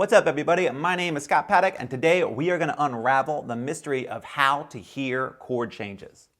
What's up, everybody? My name is Scott Paddock, and today we are going to unravel the mystery of how to hear chord changes.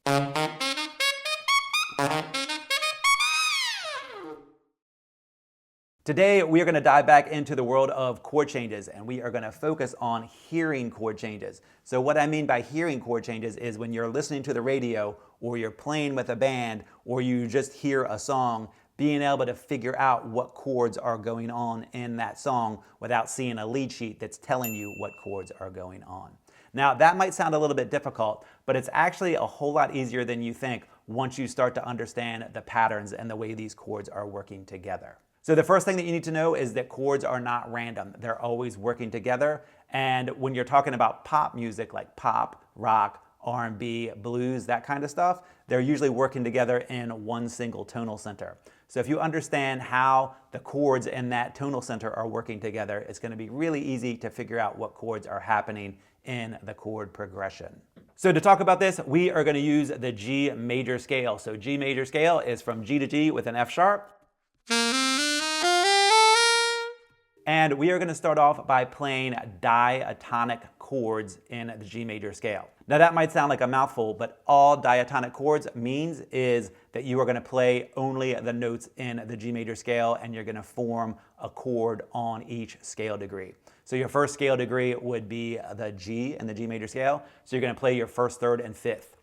Today we are going to dive back into the world of chord changes, and we are going to focus on hearing chord changes. So what I mean by hearing chord changes is when you're listening to the radio, or you're playing with a band, or you just hear a song, being able to figure out what chords are going on in that song without seeing a lead sheet that's telling you what chords are going on. Now, that might sound a little bit difficult, but it's actually a whole lot easier than you think once you start to understand the patterns and the way these chords are working together. So the first thing that you need to know is that chords are not random. They're always working together. And when you're talking about pop music like pop, rock, R&B, blues, that kind of stuff, they're usually working together in one single tonal center. So if you understand how the chords in that tonal center are working together, it's going to be really easy to figure out what chords are happening in the chord progression. So to talk about this, we are going to use the G major scale. So G major scale is from G to G with an F sharp. And we are going to start off by playing diatonic chords in the G major scale. Now that might sound like a mouthful, but all diatonic chords means is that you are going to play only the notes in the G major scale, and you're going to form a chord on each scale degree. So your first scale degree would be the G in the G major scale. So you're going to play your first, third, and fifth.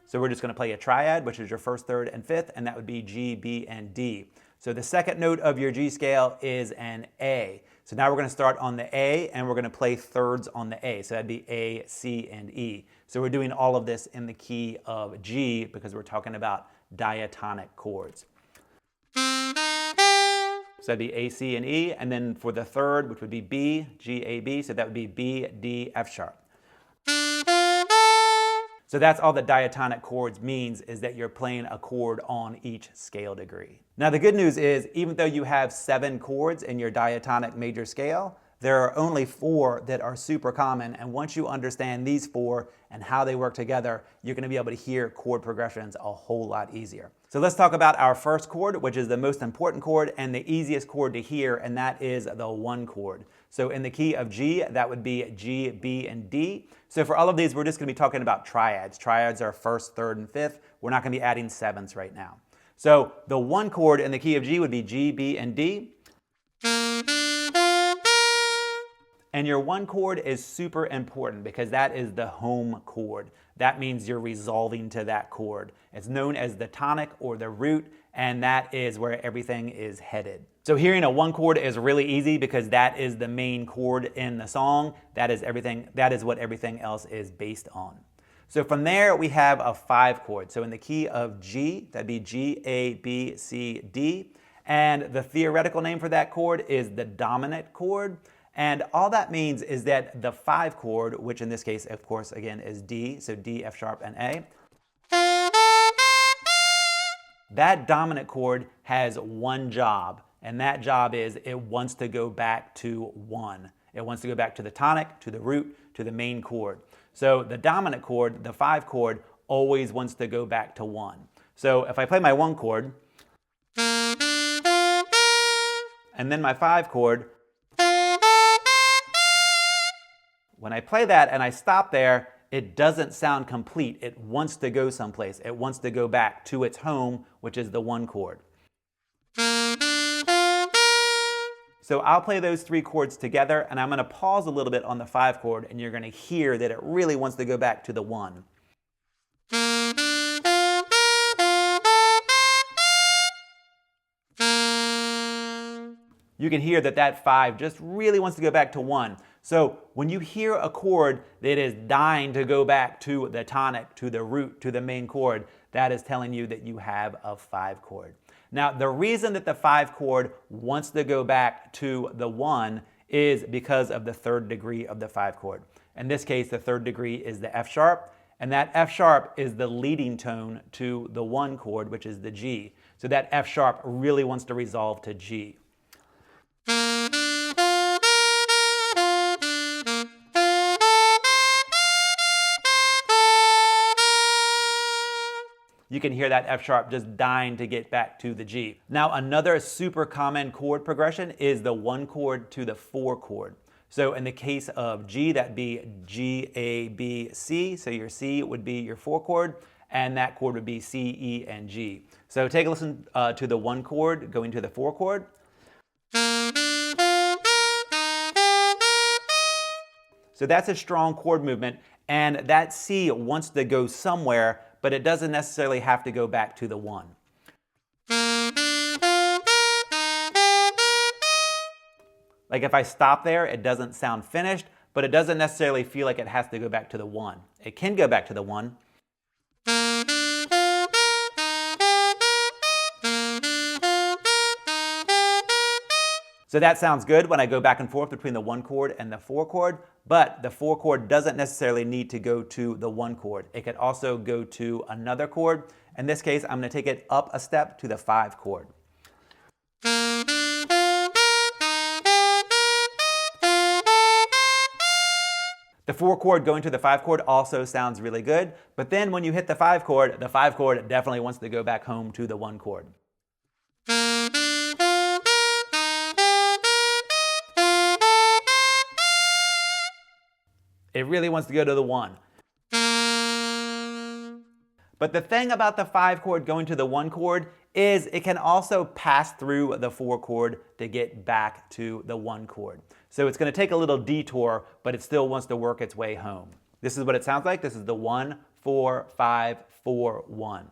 So we're just going to play a triad, which is your first, third, and fifth, and that would be G, B, and D. So the second note of your G scale is an A. So now we're going to start on the A, and we're going to play thirds on the A. So that'd be A, C, and E. So we're doing all of this in the key of G because we're talking about diatonic chords. So that'd be A, C, and E. And then for the third, which would be B, G, A, B. So that would be B, D, F sharp. So that's all that diatonic chords means, is that you're playing a chord on each scale degree. Now the good news is, even though you have 7 chords in your diatonic major scale, there are only 4 that are super common, and once you understand these 4 and how they work together, you're going to be able to hear chord progressions a whole lot easier. So let's talk about our first chord, which is the most important chord and the easiest chord to hear, and that is the 1 chord. So in the key of G, that would be G, B, and D. So for all of these, we're just going to be talking about triads. Triads are first, third, and fifth. We're not going to be adding sevenths right now. So the 1 chord in the key of G would be G, B, and D. And your 1 chord is super important because that is the home chord. That means you're resolving to that chord. It's known as the tonic or the root, and that is where everything is headed. So hearing a 1 chord is really easy because that is the main chord in the song. That is everything. That is what everything else is based on. So from there, we have a 5 chord. So in the key of G, that'd be G, A, B, C, D. And the theoretical name for that chord is the dominant chord. And all that means is that the 5 chord, which in this case, of course, again, is D, so D, F sharp, and A, that dominant chord has one job, and that job is it wants to go back to 1. It wants to go back to the tonic, to the root, to the main chord. So the dominant chord, the 5 chord, always wants to go back to 1. So if I play my 1 chord, and then my 5 chord, when I play that and I stop there, it doesn't sound complete. It wants to go someplace. It wants to go back to its home, which is the 1 chord. So I'll play those 3 chords together, and I'm going to pause a little bit on the 5 chord, and you're going to hear that it really wants to go back to the 1. You can hear that that 5 just really wants to go back to 1. So when you hear a chord that is dying to go back to the tonic, to the root, to the main chord, that is telling you that you have a 5 chord. Now, the reason that the 5 chord wants to go back to the 1 is because of the 3rd degree of the 5 chord. In this case, the 3rd degree is the F sharp, and that F sharp is the leading tone to the 1 chord, which is the G. So that F sharp really wants to resolve to G. you can hear that F sharp just dying to get back to the G. Now, another super common chord progression is the 1 chord to the 4 chord. So in the case of G, that'd be G, A, B, C. So your C would be your 4 chord, and that chord would be C, E, and G. So take a listen to the 1 chord going to the 4 chord. So that's a strong chord movement, and that C wants to go somewhere, but it doesn't necessarily have to go back to the 1. Like if I stop there, it doesn't sound finished, but it doesn't necessarily feel like it has to go back to the 1. It can go back to the 1. So that sounds good when I go back and forth between the 1 chord and the 4 chord, but the 4 chord doesn't necessarily need to go to the 1 chord. It could also go to another chord. In this case, I'm going to take it up a step to the 5 chord. The 4 chord going to the 5 chord also sounds really good, but then when you hit the 5 chord definitely wants to go back home to the 1 chord. It really wants to go to the 1. But the thing about the 5 chord going to the 1 chord is it can also pass through the 4 chord to get back to the 1 chord. So it's going to take a little detour, but it still wants to work its way home. This is what it sounds like. This is the 1, 4, 5, 4, 1.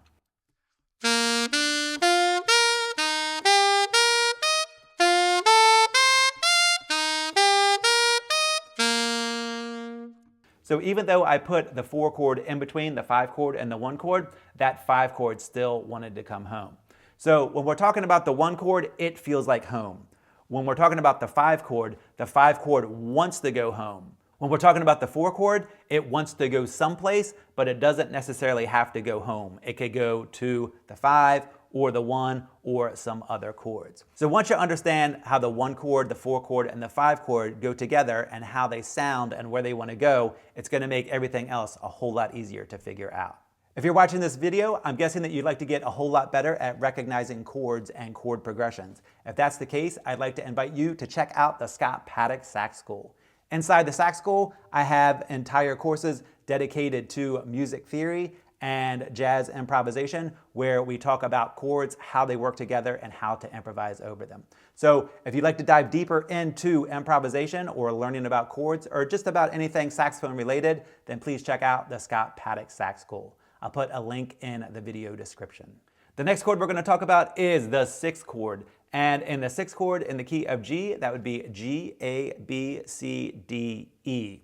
So even though I put the 4 chord in between the 5 chord and the 1 chord, that 5 chord still wanted to come home. So when we're talking about the 1 chord, it feels like home. When we're talking about the 5 chord wants to go home. When we're talking about the 4 chord, it wants to go someplace, but it doesn't necessarily have to go home. It could go to the 5 or the 1 or some other chords. So once you understand how the 1 chord, the 4 chord, and the 5 chord go together and how they sound and where they want to go, it's going to make everything else a whole lot easier to figure out. If you're watching this video, I'm guessing that you'd like to get a whole lot better at recognizing chords and chord progressions. If that's the case, I'd like to invite you to check out the Scott Paddock Sax School. Inside the Sax School, I have entire courses dedicated to music theory and jazz improvisation, where we talk about chords, how they work together, and how to improvise over them. So if you'd like to dive deeper into improvisation or learning about chords or just about anything saxophone related, then please check out the Scott Paddock Sax School. I'll put a link in the video description. The next chord we're going to talk about is the 6th chord. And in the 6th chord in the key of G, that would be G, A, B, C, D, E.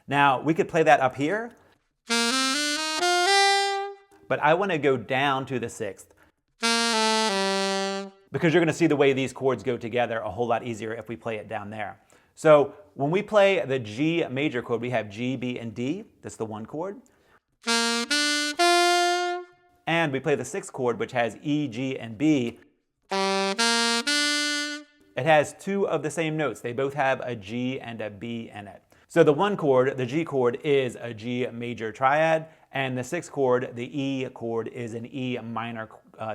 Now, we could play that up here, but I want to go down to the 6th because you're going to see the way these chords go together a whole lot easier if we play it down there. So when we play the G major chord, we have G, B, and D. That's the 1 chord. And we play the 6th chord, which has E, G, and B. It has 2 of the same notes. They both have a G and a B in it. So the 1 chord, the G chord, is a G major triad, and the 6th chord, the E chord, is an E minor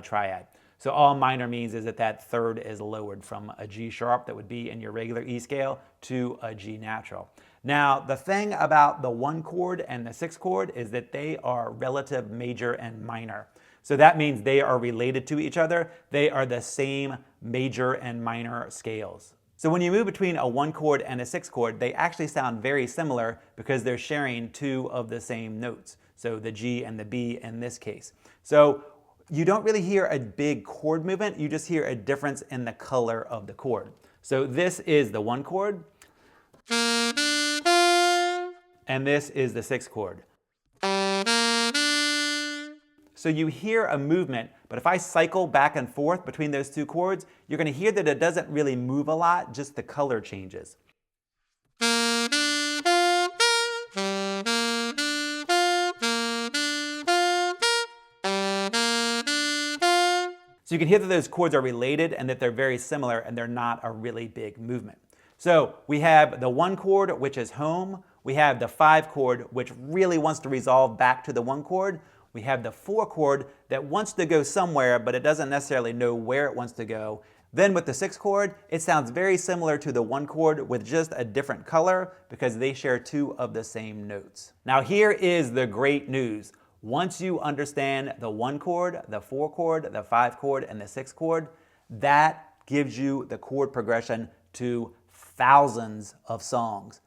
triad. So all minor means is that that third is lowered from a G sharp that would be in your regular E scale to a G natural. Now, the thing about the 1 chord and the 6th chord is that they are relative major and minor. So that means they are related to each other. They are the same major and minor scales. So when you move between a 1 chord and a 6 chord, they actually sound very similar because they're sharing 2 of the same notes. So the G and the B in this case. So you don't really hear a big chord movement, you just hear a difference in the color of the chord. So this is the 1 chord, and this is the 6th chord. So you hear a movement, but if I cycle back and forth between those 2 chords, you're going to hear that it doesn't really move a lot, just the color changes. So you can hear that those chords are related and that they're very similar and they're not a really big movement. So we have the 1 chord, which is home. We have the 5 chord, which really wants to resolve back to the 1 chord. We have the 4 chord that wants to go somewhere, but it doesn't necessarily know where it wants to go. Then with the 6th chord, it sounds very similar to the 1 chord with just a different color because they share 2 of the same notes. Now here is the great news. Once you understand the 1 chord, the 4 chord, the 5 chord, and the 6 chord, that gives you the chord progression to thousands of songs.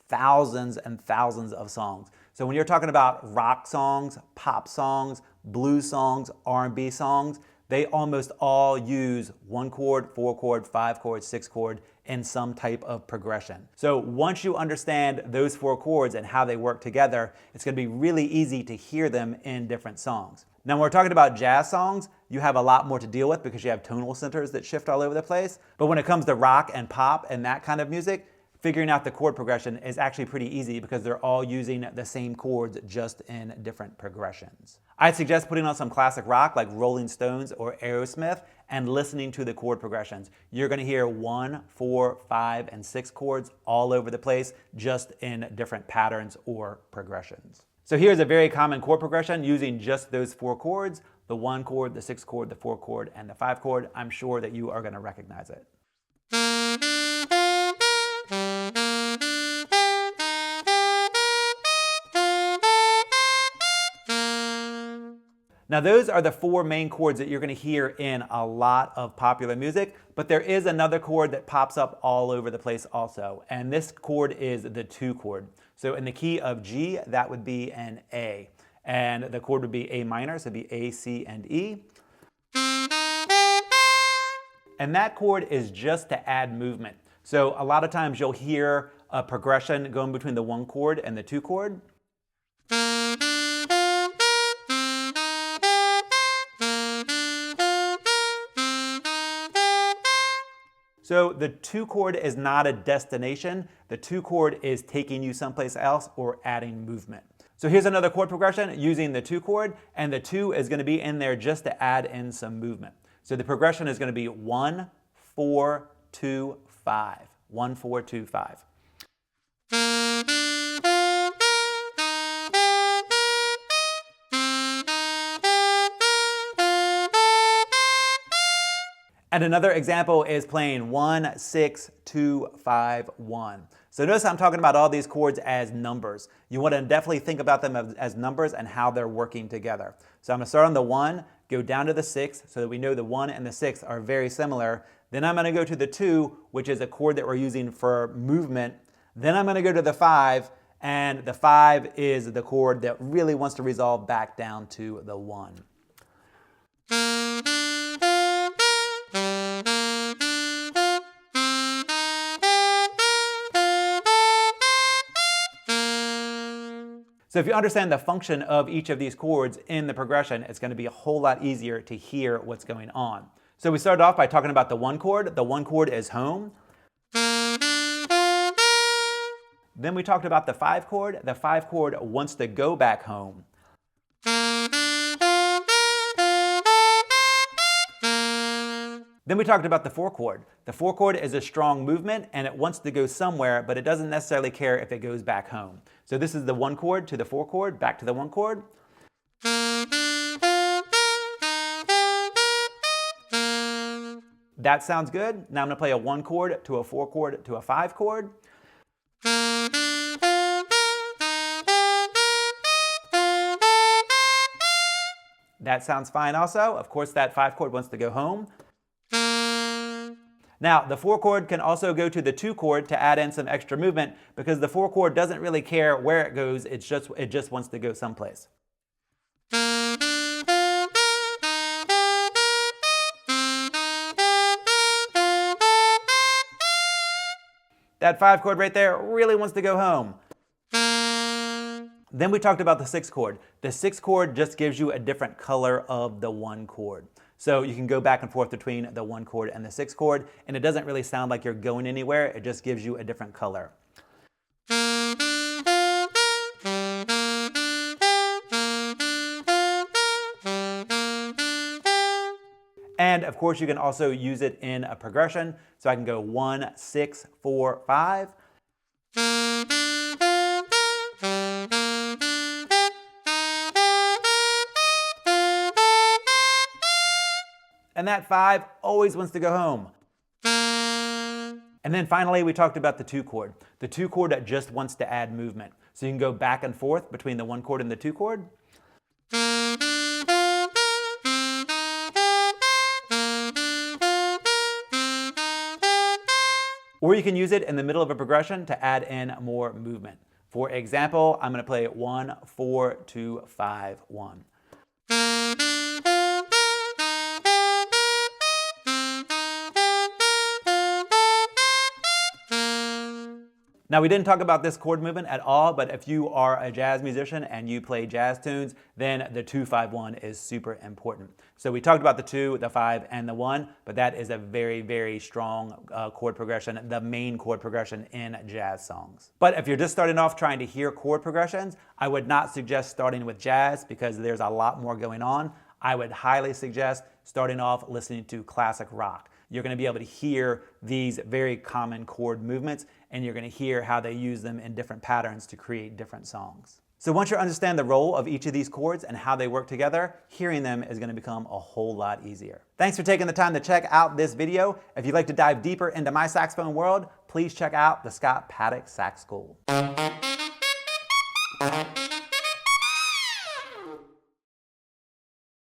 Thousands and thousands of songs. So when you're talking about rock songs, pop songs, blues songs, R&B songs, they almost all use 1 chord, 4 chord, 5 chord, 6 chord in some type of progression. So once you understand those 4 chords and how they work together, it's going to be really easy to hear them in different songs. Now when we're talking about jazz songs, you have a lot more to deal with because you have tonal centers that shift all over the place. But when it comes to rock and pop and that kind of music, figuring out the chord progression is actually pretty easy because they're all using the same chords just in different progressions. I'd suggest putting on some classic rock like Rolling Stones or Aerosmith and listening to the chord progressions. You're going to hear 1, 4, 5, and 6 chords all over the place just in different patterns or progressions. So here's a very common chord progression using just those 4 chords, the 1 chord, the 6 chord, the 4 chord, and the 5 chord. I'm sure that you are going to recognize it. Now those are the 4 main chords that you're going to hear in a lot of popular music, but there is another chord that pops up all over the place also, and this chord is the 2 chord. So in the key of G, that would be an A, and the chord would be A minor, so it'd be A, C, and E. And that chord is just to add movement. So a lot of times you'll hear a progression going between the 1 chord and the 2 chord. So the 2 chord is not a destination. The 2 chord is taking you someplace else or adding movement. So here's another chord progression using the 2 chord, and the 2 is going to be in there just to add in some movement. So the progression is going to be 1, 4, 2, 5. 1, 4, 2, 5. And another example is playing 1, 6, 2, 5, 1. So notice I'm talking about all these chords as numbers. You want to definitely think about them as numbers and how they're working together. So I'm going to start on the 1, go down to the 6, so that we know the 1 and the 6 are very similar. Then I'm going to go to the 2, which is a chord that we're using for movement. Then I'm going to go to the 5, and the 5 is the chord that really wants to resolve back down to the 1. So if you understand the function of each of these chords in the progression, it's going to be a whole lot easier to hear what's going on. So we started off by talking about the 1 chord. The 1 chord is home. Then we talked about the 5 chord. The 5 chord wants to go back home. Then we talked about the 4 chord. The 4 chord is a strong movement and it wants to go somewhere, but it doesn't necessarily care if it goes back home. So this is the 1 chord to the 4 chord, back to the 1 chord. That sounds good. Now I'm going to play a 1 chord to a 4 chord to a 5 chord. That sounds fine also. Of course, that 5 chord wants to go home. Now, the 4 chord can also go to the 2 chord to add in some extra movement because the 4 chord doesn't really care where it goes, it just wants to go someplace. That 5 chord right there really wants to go home. Then we talked about the 6 chord. The 6 chord just gives you a different color of the 1 chord. So you can go back and forth between the 1 chord and the 6 chord, and it doesn't really sound like you're going anywhere, it just gives you a different color. And of course you can also use it in a progression. So I can go 1, 6, 4, 5. And that 5 always wants to go home. And then finally, we talked about the 2 chord. The 2 chord that just wants to add movement. So you can go back and forth between the 1 chord and the 2 chord. Or you can use it in the middle of a progression to add in more movement. For example, I'm going to play 1, 4, 2, 5, 1. Now, we didn't talk about this chord movement at all, but if you are a jazz musician and you play jazz tunes, then the 2, 5, 1 is super important. So we talked about the 2, the 5, and the 1, but that is a very, very strong chord progression, the main chord progression in jazz songs. But if you're just starting off trying to hear chord progressions, I would not suggest starting with jazz because there's a lot more going on. I would highly suggest starting off listening to classic rock. You're going to be able to hear these very common chord movements, and you're going to hear how they use them in different patterns to create different songs. So once you understand the role of each of these chords and how they work together, hearing them is going to become a whole lot easier. Thanks for taking the time to check out this video. If you'd like to dive deeper into my saxophone world, please check out the Scott Paddock Sax School.